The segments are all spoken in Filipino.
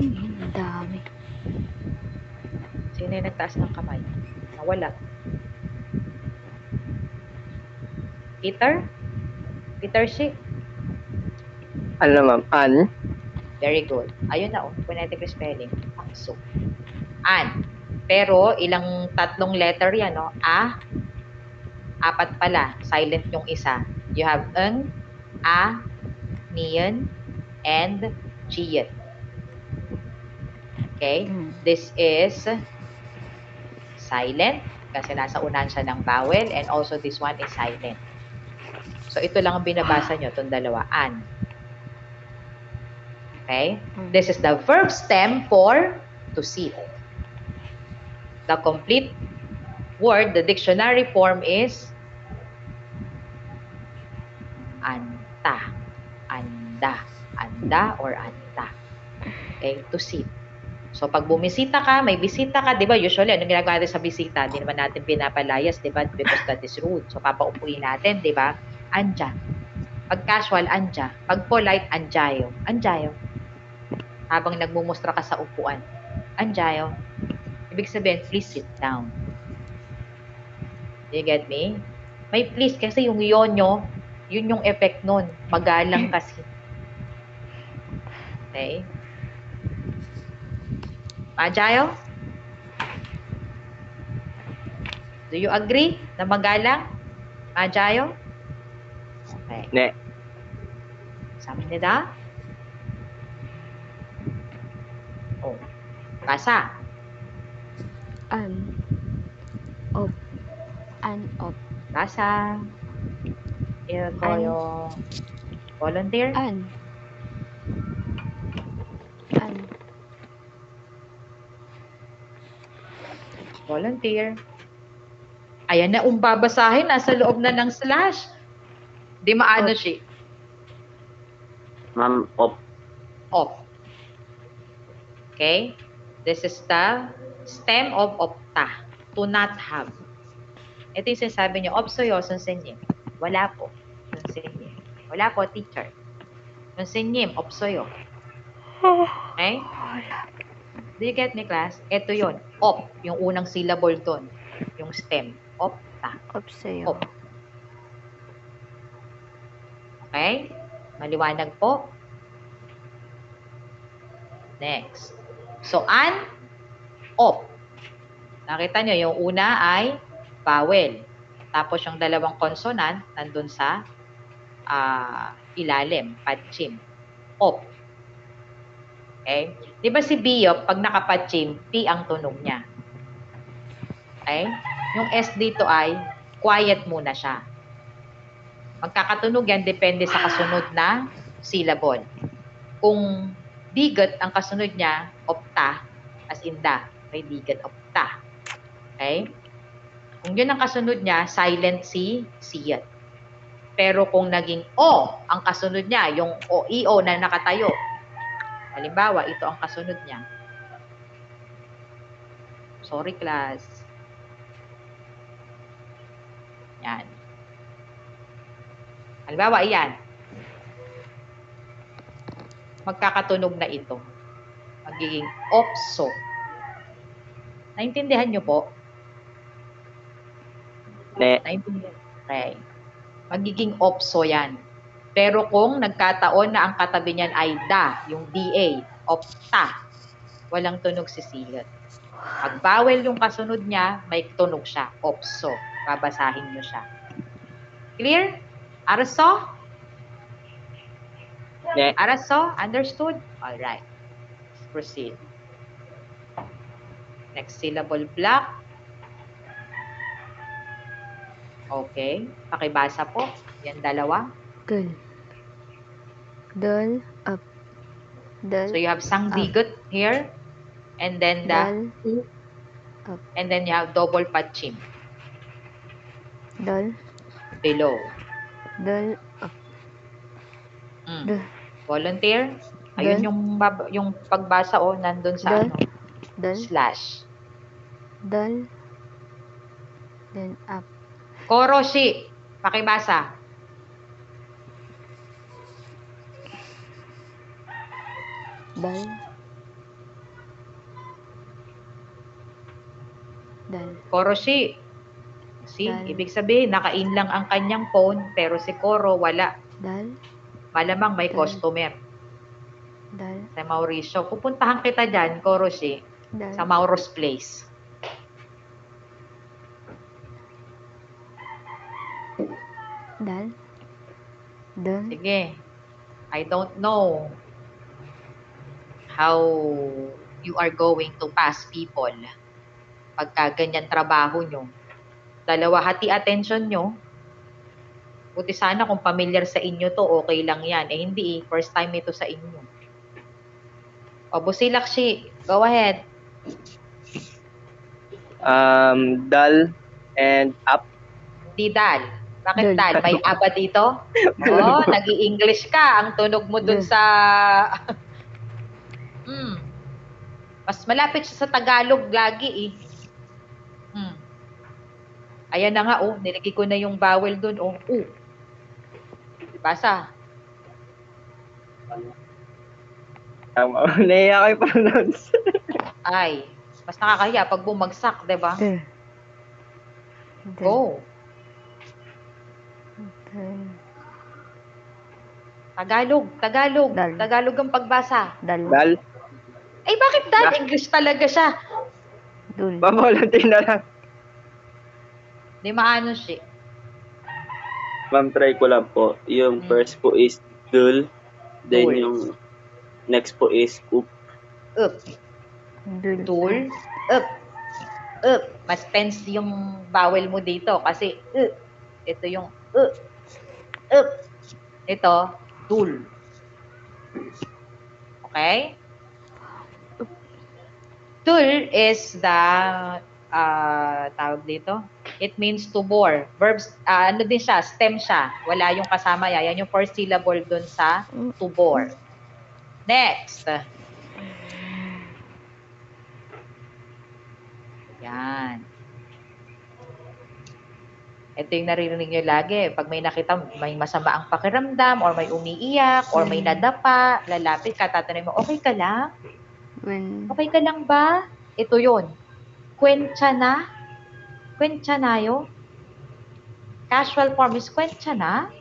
Ang dami. Sino yung nagtaas ng kamay? Nawala. Peter? Peter Shi? Ano ma'am? An? Very good. Ayun na, phonetic spelling. So, an. Pero, tatlong letter yan, no? A, apat pala. Silent yung isa. You have ng, a, niyan, and jiyan. Okay? This is silent kasi nasa unahan siya ng vowel, and also this one is silent. So, ito lang ang binabasa nyo, itong dalawa. An. Okay? This is the verb stem for to sit. The complete word, the dictionary form is anta, anda, anda or anta. Okay, to sit. So pag bumisita ka, may bisita ka, 'di ba? Usually anong ginagawa natin sa bisita? Hindi naman natin pinapalayas, 'di ba? Because that is rude. So papaupuin natin, 'di ba? Anja. Pag casual, anja. Pag polite, anjayo. Anjayo. Habang nagmumustra ka sa upuan. Anjayo. Ibig sabihin, please sit down. Do you get me? May please kasi yung yonyo, yun yung effect nun. Magalang kasi. Okay? Majayo? Do you agree na magalang? Majayo? Okay. Ne. Samnida? Oh. Basa. An. Op. An. Op. Basa. Here ko yung volunteer. An. An. Volunteer. Ayan na, babasahin. Nasa loob na ng slash. Di maano siya. Ma'am, op. Off. Okay? This is the stem of opta. To not have. Ito yung sinasabi niyo, opsoyo, sunsenyim. Wala po. Sunsenyim. Wala po, teacher. Sunsenyim, opsoyo. Okay? Do you get me, class? Ito yun. Op. Yung unang syllable doon. Yung stem. Opta. Opsayo. Op. Okay? Maliwanag po. Next. So, an, op. Nakita nyo, yung una ay vowel. Tapos yung dalawang consonant nandun sa ilalim, patchim. Op. Okay? Di ba si Biyop, pag nakapatchim, P ang tunog niya. Okay? Yung S dito ay quiet muna siya. Magkakatunog yan, depende sa kasunod na syllable. Kung bigat ang kasunod niya, opta, as in da, may bigat opta. Okay? Kung yun ang kasunod niya, silent si siyat. Pero kung naging O ang kasunod niya, yung O na nakatayo, halimbawa, ito ang kasunod niya. Sorry, class. Yan. Halimbawa, iyan. Magkakatunog na ito. Magiging opso. Naintindihan niyo po? Ne. Naintindihan. Okay. Magiging opso yan. Pero kung nagkataon na ang katabi niyan ay da, yung DA, opta, walang tunog si sigat. Pag vowel yung kasunod niya, may tunog siya, opso. Babasahin niyo siya. Clear? Araso? Ne. Araso? Understood? Alright. Proceed. Next syllable block. Okay. Pakibasa po. Yan dalawa. Dul. Dul. Up. Dul. So you have sangdigot here. And then the Dul. Up. and then you have double patchim Dul. below. Dul. Up. Dul. Volunteer? Ayun yung pagbasa nandun sa Dul. Dul. slash. Dul. Then up. Koroshi, pakibasa. Dal. Dal. Koro si. See, Dal. ibig sabihin, naka-in lang ang kanyang phone, pero si Koro wala. Dal. Malamang may Dal. customer Dal. sa Mauricio. Pupuntahan kita dyan, Koro si, Dal. sa Mauro's Place. Dal. Dal. Sige. I don't know how you are going to pass people pagka ganyan trabaho nyo. Dalawa, hati attention nyo. Buti sana kung familiar sa inyo to, okay lang yan. Eh hindi, first time ito sa inyo. O, Busilakshi, go ahead. Dal and up. Hindi dal. Bakit Dal. dal? May aba dito? Oh, nag-i-English ka. Ang tunog mo dun sa... Mas malapit siya sa Tagalog lagi eh. Ayan na nga oh, nilagay ko na yung vowel dun oh. Basa. Naiya kayo pronounce. Ay, mas nakakahiya pag bumagsak, 'di ba? Dal. Dal. Go. Dal. Tagalog, Tagalog. Dal. Tagalog ang pagbasa. Dal. Dal. Ay, bakit dal? English talaga siya. Dul. Babalantin na lang. Di maano siya. Ma'am, try ko lang po. Yung first po is dul. Then Dul. yung next po is up. Up. Dul. Dul. Up. Up. Mas tense yung vowel mo dito kasi ito yung up. Ito, dul. Okay? Dul is the tawag dito. It means to bore. Verbs, ano din siya, stem siya. Wala yung kasama yan. Yan yung first syllable dun sa to bore. Next. Yan. Ito yung naririnig nyo lagi. Pag may nakita, may masama ang pakiramdam, or may umiiyak, or may nadapa, lalapit ka, tatanungin mo, okay ka lang? When. Okay ka lang ba? Ito yun. Kwentsa na? Kwentsa nayo? Casual form is kwentsa na?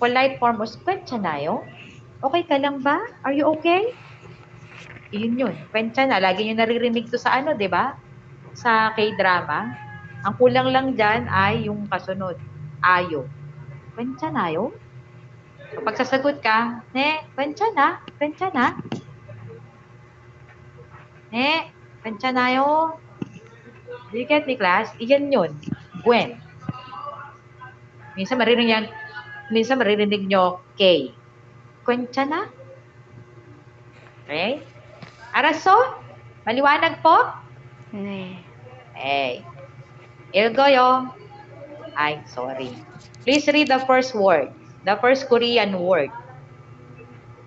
Polite form is kwentsa nayo? Okay ka lang ba? Are you okay? Yun yun. Kwentsa na. Lagi nyo naririnig to sa ano, di ba? Sa K-drama. Ang kulang lang dyan ay yung kasunod. Ayo. Kwentsa nayo? Kapag sasagot ka, kwentsa na? Kwentsa na? Kwentsa nayo? Do you get me, class? Iyan yun. Gwen. Minsan maririnig nyo K. Kwentsa na? Okay? Araso? Maliwanag po? Ne. Hey. Ilgoyo. Ay, sorry. Please read the first word. The first Korean word.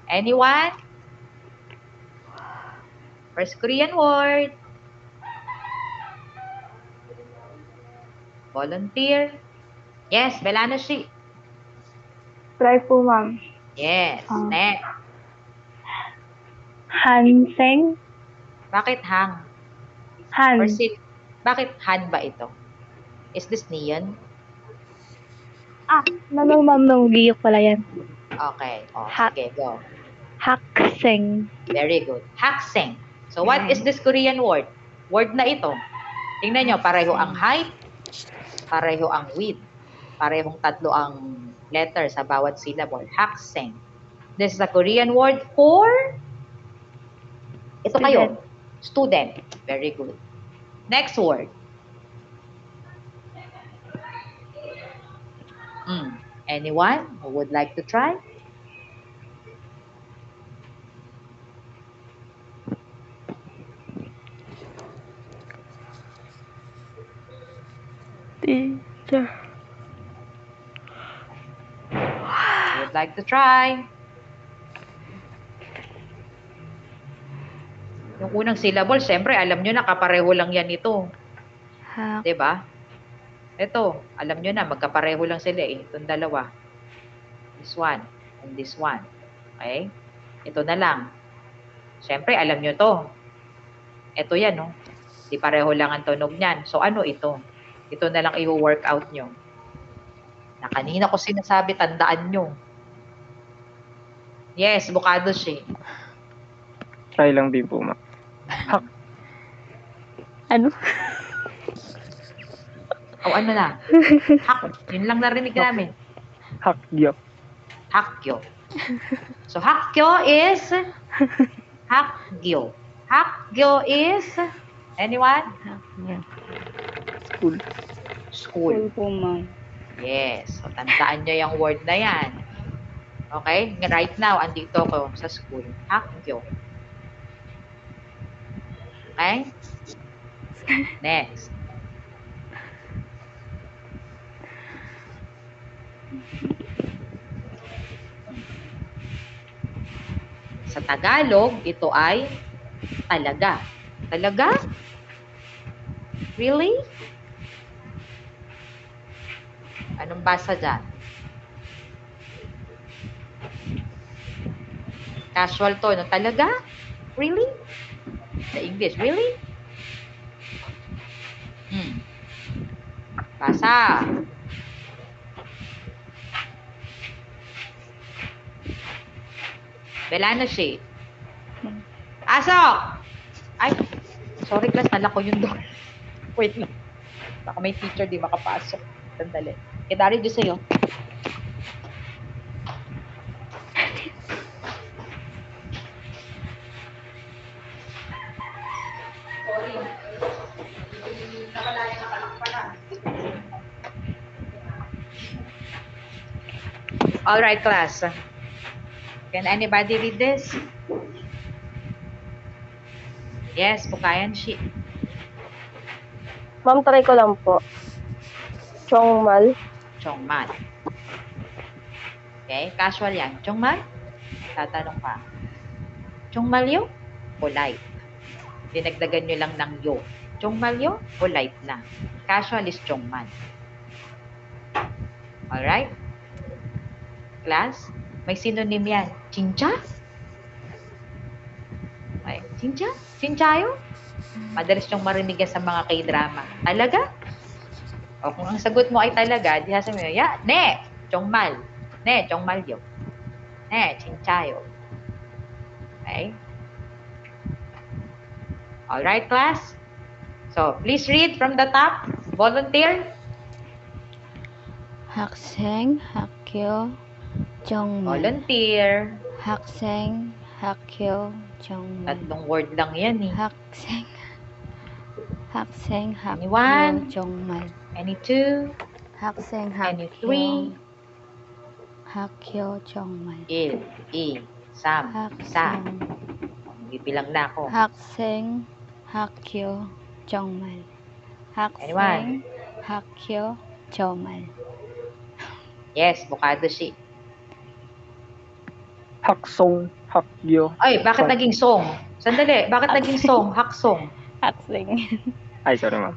Anyone? First Korean word. Volunteer. Yes, Belana she. Try po, ma'am. Yes. Next. Hanseng. Bakit hang? Han. Or bakit han ba ito? Is this neon? Ma'am, giyok pala yan. Okay. Oh, Ha- sige, go. Hakseng. Very good. Hakseng. So, what is this Korean word? Word na ito. Tingnan nyo, pareho ang height, pareho ang width, parehong tatlo ang letter sa bawat syllable. Hakseng. This is a Korean word for ito kayo. Student. Very good. Next word. Anyone who would like to try? Teacher. Who would like to try? Yung unang syllable, syempre, alam nyo na, kapareho lang yan ito. Hak. Diba? Ito, alam nyo na, magkapareho lang sila eh. Itong dalawa. This one and this one. Okay? Ito na lang. Siyempre, alam nyo to. Ito yan, no? Di pareho lang ang tunog niyan. So, ano ito? Ito na lang i-workout nyo. Na kanina ko sinasabi, tandaan nyo. Yes, bukado siya. Try lang din po, ma'am. Ano? O ano na? Hak. Yun lang narinig namin. Hakgyo. Hakyo. So, hakyo is hakgyo. Hakgyo is anyone? School. School. po, ma'am. Yes. So, tandaan nyo yung word na yan. Okay? Right now, andito ko sa school. Hakyo. Okay? Next. Sa Tagalog, ito ay talaga. Talaga? Really? Anong basa dyan? Casual to, no? Talaga? Really? Sa English, really? Basa. Belano siya. Asok! Ay, sorry class, nala ko yung door. Wait lang. Baka may teacher di makapasok. Sandali. Kedari dyan sa'yo. All right, class. Can anybody read this? Yes, bukayan shi. Ma'am, try ko lang po. Chongmal. Chongman. Okay, casual yan. Chongman? Tatanong pa. Chongmal yo? Polite. Dinagdagan nyo lang ng yo. Chongmal yo? Polite lang. Casual is chongman. Alright? Class? May synonym yan. Chincha? Ay, chincha? Chinchayo? Madalas yung marinig yan sa mga K-drama. Talaga? O kung ang sagot mo ay talaga, di sasabihin mo, ya, ne, chongmal. Ne, chongmal yo. Ne, chinchayo. Okay? Alright, class? So, please read from the top. Volunteer. Hakseng, hakyo, jongman. Volunteer. Hakseng, hakyo, jongman. Tatlong word lang yan eh. Hakseng, hakseng, Anyone? hakyo, jongman. Any two? Hakseng, Any three? hakyo, jongman. Sam, isa. Hakseng, Bibilang na ako. hakseng, hakyo, jongman. Anyone? Hakseng, hakyo, jongman. Yes, bukado si. Haksong. Hakgyo. Ay, bakit naging song? Sandali, bakit naging song? Haksong. Hakseng, Ay, sorry, ma'am.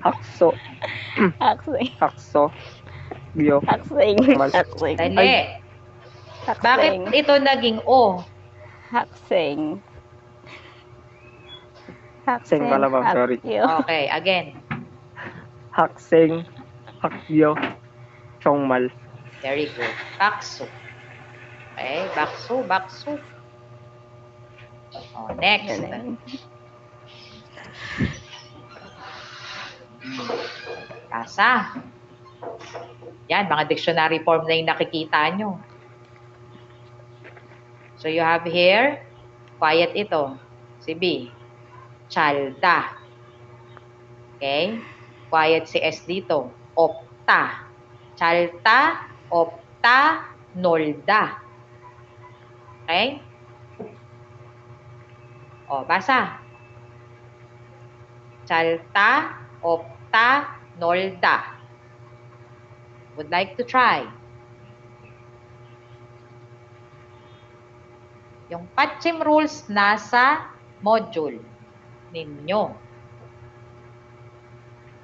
Hakso. hakseng, Hakso. Gyo. hakseng, Mal- hakseng. Dali. Bakit ito naging O? Hakseng. Sing pala, ma'am. Sorry. hakyo. Okay, again. Hakseng. Hakgyo. Chongmal. Very good. Bakso. Okay, bakso. Oh, next. Kasa. Yan, mga dictionary form na yung nakikita nyo. So, you have here, quiet ito. Si B. Chalda. Okay? Quiet si S dito. Opta. Chalta, opta, nolda. Okay? O, basa. Chalta, opta, nolda. Would like to try. Yung Patchim rules nasa module ninyo.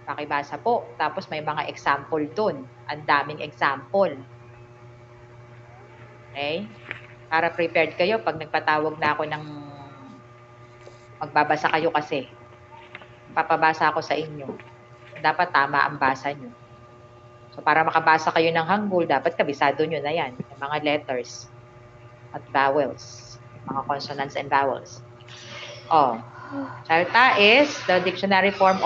Pakibasa po. Tapos may mga example dun. Ang daming example. Okay? Para prepared kayo pag nagpatawag na ako ng magbabasa kayo kasi. Papabasa ako sa inyo. Dapat tama ang basa nyo. So, para makabasa kayo ng Hangul, dapat kabisado nyo na yan. Yung mga letters at vowels. Mga consonants and vowels. Oh. Salta is the dictionary form